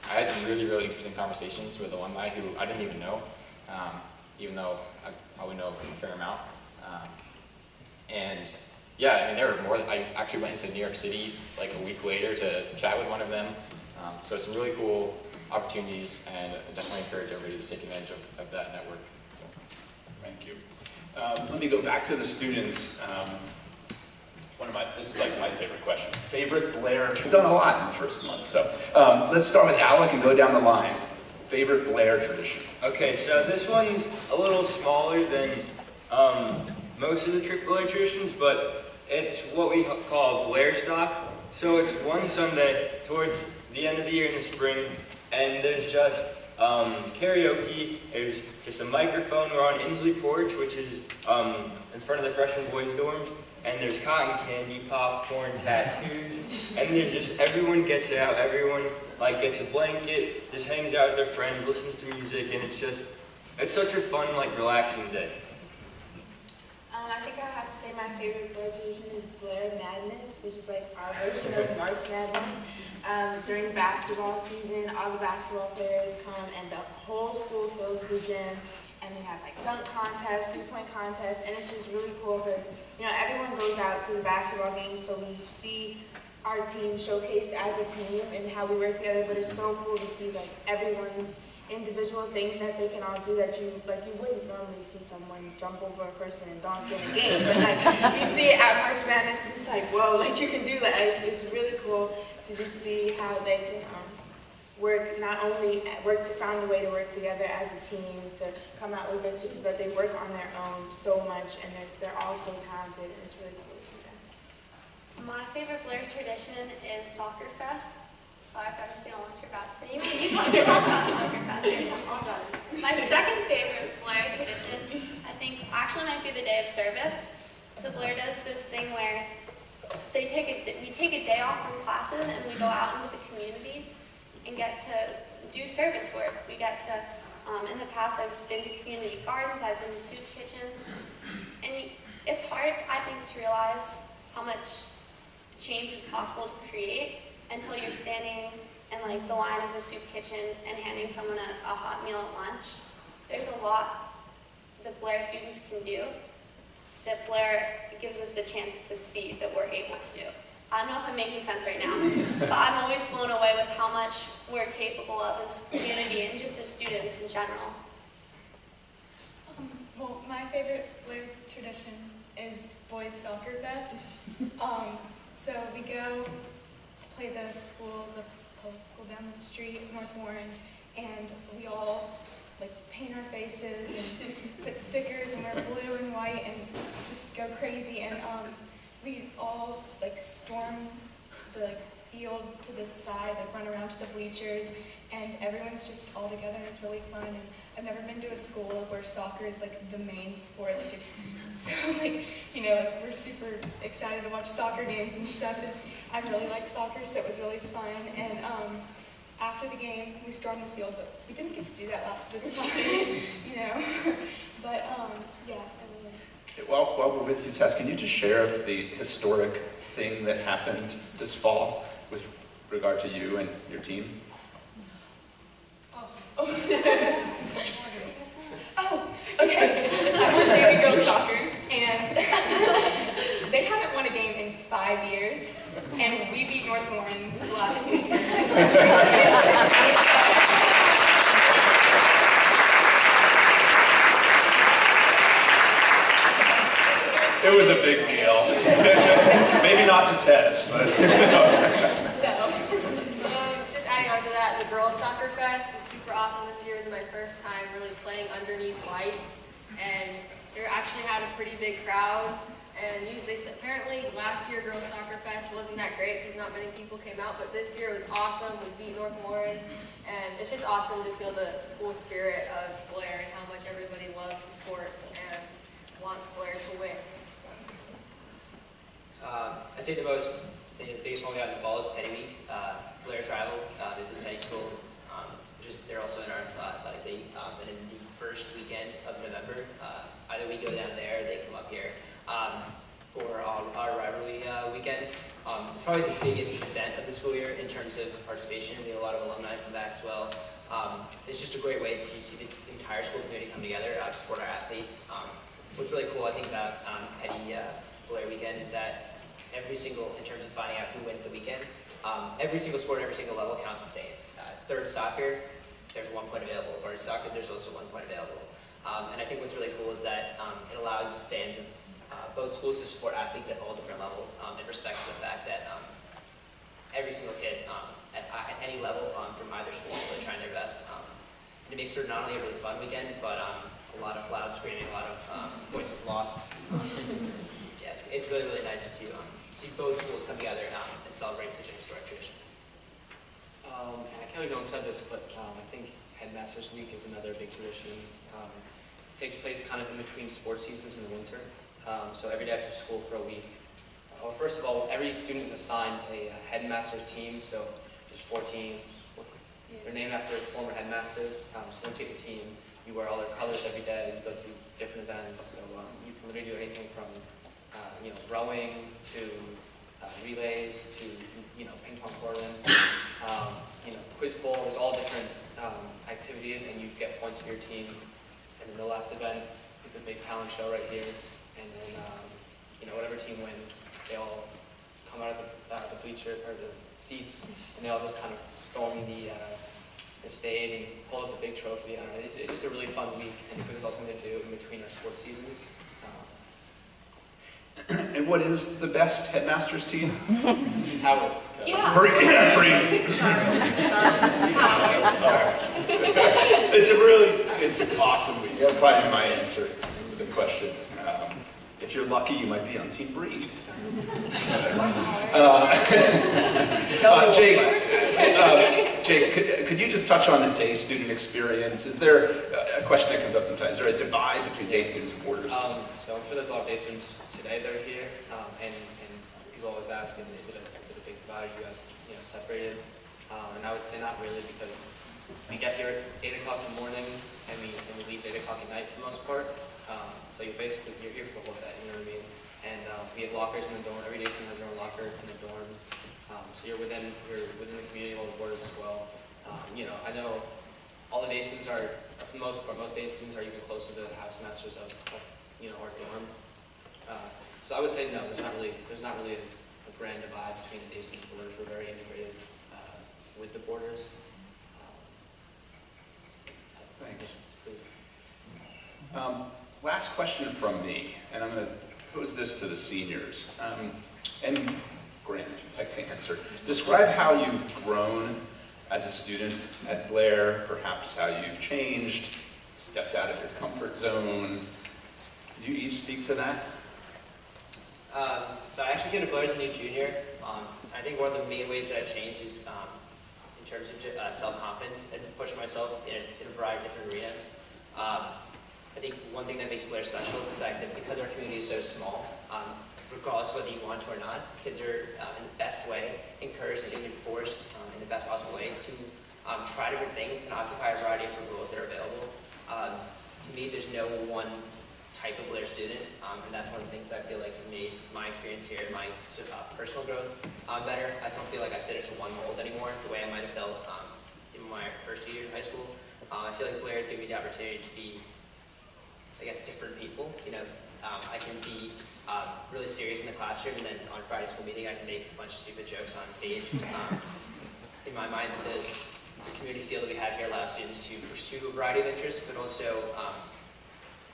had some really, really interesting conversations with alumni who I didn't even know, even though I probably know a fair amount. And yeah, I mean, there were more. I actually went into New York City like a week later to chat with one of them. So some really cool opportunities, and I definitely encourage everybody to take advantage of that network. So. Thank you. Let me go back to the students. This is like my favorite question. Favorite Blair? We've done a lot in the first month, so let's start with Alec and go down the line. Favorite Blair tradition? Okay, so this one's a little smaller than most of the Blair traditions, but it's what we call Blair Stock. So it's one Sunday towards the end of the year in the spring, and there's just karaoke. There's just a microphone. We're on Inslee Porch, which is in front of the freshman boys' dorm, and there's cotton candy, popcorn, tattoos, and there's just everyone gets out. Everyone like gets a blanket, just hangs out with their friends, listens to music, and it's such a fun, like, relaxing day. I think I have to say my favorite Blair tradition is Blair Madness, which is like our version of March Madness. During basketball season, all the basketball players come and the whole school fills the gym, and we have like dunk contests, 3-point contests, and it's just really cool because everyone goes out to the basketball games, so we see our team showcased as a team and how we work together. But it's so cool to see like everyone's individual things that they can all do that you wouldn't normally see someone jump over a person and dunk in a game, but like you see it at March Madness, it's like, whoa, like you can do that. It's really cool to just see how they can not only work to find a way to work together as a team to come out with victories, but they work on their own so much, and they're all so talented, and it's really cool to see that. My favorite Blair tradition is Soccer Fest. Sorry if I just say what you're about to say. You talk about Soccer Fest. My second favorite Blair tradition, I think, actually might be the day of service. So Blair does this thing where we take a day off from classes and we go out into the community and get to do service work. We get to, in the past I've been to community gardens, I've been to soup kitchens, and it's hard, I think, to realize how much change is possible to create until you're standing in like the line of the soup kitchen and handing someone a hot meal at lunch. There's a lot that Blair students can do that Blair gives us the chance to see that we're able to do. I don't know if I'm making sense right now, but I'm always blown away with how much we're capable of as a community and just as students in general. Well, my favorite Blair tradition is Boys Soccer Fest. So we go play the public school down the street, North Warren, and we all like paint our faces and put stickers and wear blue and white and just go crazy. And we all like storm the field to the side, like run around to the bleachers, and everyone's just all together, and it's really fun. And I've never been to a school where soccer is like the main sport. Like it's so like, we're super excited to watch soccer games and stuff, and I really like soccer, so it was really fun. And after the game, we stormed the field, but we didn't get to do that this time, But yeah, I really like it. While we're with you, Tess, can you just share the historic thing that happened this fall with regard to you and your team? Oh, okay. I was JV girls soccer, and they haven't 5 years, and we beat North Warren last week. It was a big deal. Maybe not to Tess, but Just adding on to that, the Girls Soccer Fest was super awesome this year. It was my first time really playing underneath lights, and they actually had a pretty big crowd. And apparently last year Girls Soccer Fest wasn't that great because not many people came out, but this year was awesome. We beat North Warren, and it's just awesome to feel the school spirit of Blair and how much everybody loves the sports and wants Blair to win. I'd say the biggest one we have in the fall is Petty Week. Blair's rival is the Petty School, they're also in our athletic league. And in the first weekend of November, either we go down there or they come up here for our rivalry weekend. It's probably the biggest event of the school year in terms of participation. We have a lot of alumni come back as well. It's just a great way to see the entire school community come together to support our athletes. What's really cool, I think, about Petty Blair weekend is that every single, in terms of finding out who wins the weekend, every single sport, every single level counts the same. Third soccer, there's 1 point available. Varsity soccer, there's also 1 point available. And I think what's really cool is that it allows fans of both schools to support athletes at all different levels in respect to the fact that every single kid at any level from either school is really trying their best. And it makes for not only a really fun weekend, but a lot of loud screaming, a lot of voices lost. Yeah, it's really, really nice to see both schools come together and celebrate such a historic tradition. And I can't believe no one said this, but I think Headmasters Week is another big tradition. It takes place kind of in between sports seasons in the winter. So every day after school for a week. Well, first of all, every student is assigned a headmaster's team, so there's 4 teams. They're named after former headmasters. So once you get your team, you wear all their colors every day, you go to different events. So you can literally do anything from rowing to relays to ping pong tournaments, quiz bowl. There's all different activities, and you get points for your team. And then the last event is a big talent show right here. And then whatever team wins, they all come out of the bleacher or the seats, and they all just kind of storm the stage and pull out the big trophy. It's just a really fun week, and it gives us all something to do in between our sports seasons. And what is the best Headmasters team? Howard. Yeah. It's awesome week. That'll probably be my answer to the question. If you're lucky, you might be on Team Breed. Jake, could you just touch on the day student experience? Is there a question that comes up sometimes? Is there a divide between day students and boarders? So I'm sure there's a lot of day students today that are here, and people always ask, is it a big divide? Are you guys separated? And I would say not really, because we get here at 8 o'clock in the morning, and we leave at 8 o'clock at night for the most part. So you're here for the whole day, you know what I mean? And we have lockers in the dorm. Every day student has their own locker in the dorms. So you're within the community, all the borders as well. I know all the day students are, for the most part, most day students are even closer to the housemasters of our dorm. So I would say no, there's not really a grand divide between the day students and boarders. We're very integrated with the boarders. Thanks. Last question from me, and I'm going to pose this to the seniors. And Grant, if you'd like to answer. Describe how you've grown as a student at Blair, perhaps how you've changed, stepped out of your comfort zone. Could you each speak to that? So I actually came to Blair as a new junior. I think one of the main ways that I've changed is in terms of self-confidence and pushing myself in a variety of different arenas. I think one thing that makes Blair special is the fact that because our community is so small, regardless of whether you want to or not, kids are in the best way encouraged and even forced in the best possible way to try different things and occupy a variety of different roles that are available. To me, there's no one type of Blair student, and that's one of the things that I feel like has made my experience here and my personal growth better. I don't feel like I fit into one mold anymore the way I might have felt in my first few years of high school. I feel like Blair has given me the opportunity to be, I guess, different people. I can be really serious in the classroom, and then on Friday school meeting, I can make a bunch of stupid jokes on stage. In my mind, the community feel that we have here allows students to pursue a variety of interests, but also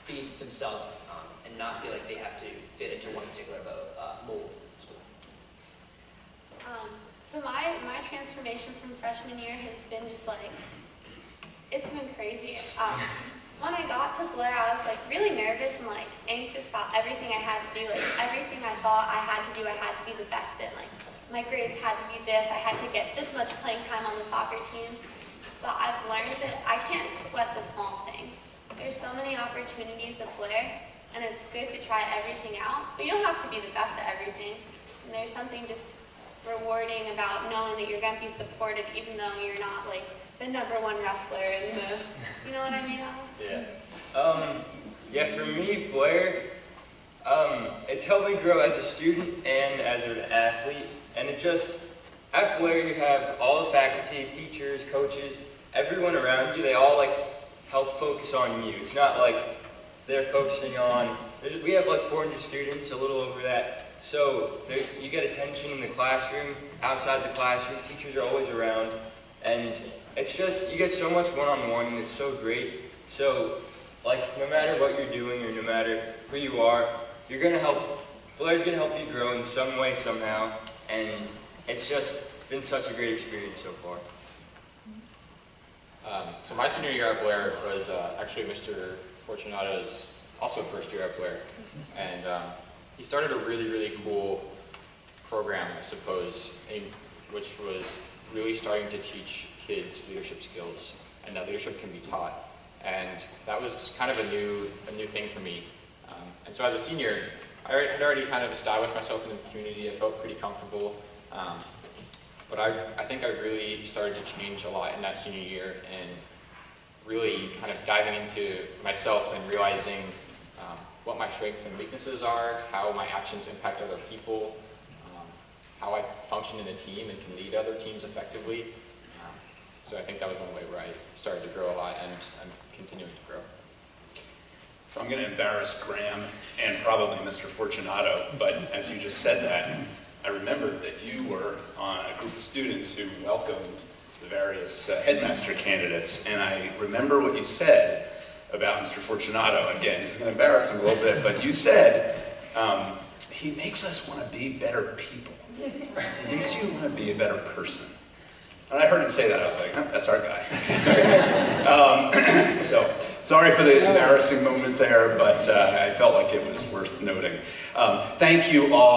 be themselves and not feel like they have to fit into one particular mold in school. So my transformation from freshman year has been just like, it's been crazy. When I got to Blair, I was like really nervous and like anxious about everything I had to do. Like everything I thought I had to do, I had to be the best in. Like my grades had to be this, I had to get this much playing time on the soccer team. But I've learned that I can't sweat the small things. There's so many opportunities at Blair, and it's good to try everything out. But you don't have to be the best at everything. And there's something just rewarding about knowing that you're going to be supported even though you're not like the #1 wrestler in the, you know what I mean? Yeah, for me, Blair, it's helped me grow as a student and as an athlete. And it just, at Blair you have all the faculty, teachers, coaches, everyone around you, they all like help focus on you. It's not like they're focusing on, we have like 400 students, a little over that. So you get attention in the classroom, outside the classroom, teachers are always around, and it's just, you get so much one-on-one, and it's so great. So, like, no matter what you're doing, or no matter who you are, you're gonna Blair's gonna help you grow in some way, somehow, and it's just been such a great experience so far. So my senior year at Blair was actually Mr. Fortunato's also first year at Blair, and he started a really, really cool program, I suppose, which was really starting to teach kids leadership skills, and that leadership can be taught. And that was kind of a new thing for me. And so as a senior, I had already kind of established myself in the community. I felt pretty comfortable. But I think I really started to change a lot in that senior year, and really kind of diving into myself and realizing what my strengths and weaknesses are, how my actions impact other people, how I function in a team and can lead other teams effectively. So I think that was one way where I started to grow a lot, and I'm continuing to grow. So I'm going to embarrass Graham and probably Mr. Fortunato, but as you just said that, I remembered that you were on a group of students who welcomed the various headmaster candidates, and I remember what you said about Mr. Fortunato. Again, this is going to embarrass him a little bit, but you said, he makes us want to be better people. He makes you want to be a better person. And I heard him say that, I was like, oh, that's our guy. So, sorry for the embarrassing moment there, but I felt like it was worth noting. Thank you all.